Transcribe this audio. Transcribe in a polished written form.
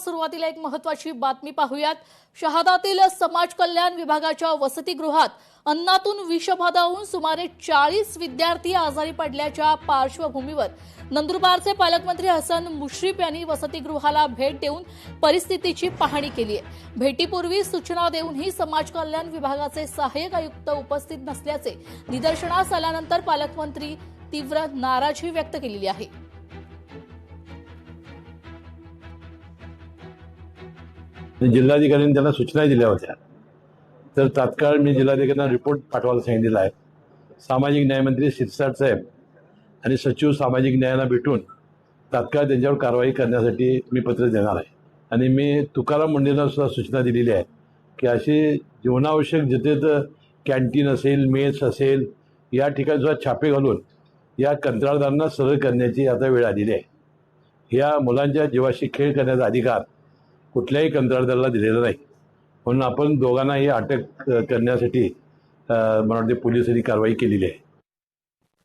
सुरुवातीला एक महत्त्वाची बातमी पाहूयात। शहादातील समाज कल्याण विभागाच्या वसतिगृहात अन्नातून विषबाधा होऊन सुमारे 40 विद्यार्थी आजारी पडल्याच्या पार्श्वभूमीवर नंदुरबारचे पालकमंत्री हसन मुश्रीफ यांनी वसतिगृहाला भेट देऊन परिस्थितीची पाहणी केली आहे। भेटीपूर्वी सूचना देऊनही समाज कल्याण विभागाचे सहाय्यक आयुक्त उपस्थित नसल्याचे निदर्शनास आल्यानंतर पालकमंत्री तीव्र नाराजी व्यक्त केली आहे। जिल्हाधिकाऱ्यांनी त्यांना सूचना दिल्या होत्या, तर तात्काळ मी जिल्हाधिकाऱ्यांना रिपोर्ट पाठवायला सांगितलेला आहे। सामाजिक न्यायमंत्री शिरसाट साहेब आणि सचिव सामाजिक न्यायाला भेटून तात्काळ त्यांच्यावर कारवाई करण्यासाठी मी पत्र देणार आहे। आणि मी तुकाराम मुंडेंना सुद्धा सूचना दिलेली आहे की अशी जीवनावश्यक जिथे तर कॅन्टीन असेल, मेस असेल, या ठिकाणी सुद्धा छापे घालून या कंत्राटदारांना सरळ करण्याची आता वेळ आलेली आहे। या मुलांच्या जीवाशी खेळ करण्याचा अधिकार कुठल्याही कंत्राटदाराला दिलेला नाही, म्हणून आपण दोघांनाही अटक करण्यासाठी मला वाटते पोलिसांनी कारवाई केलेली आहे।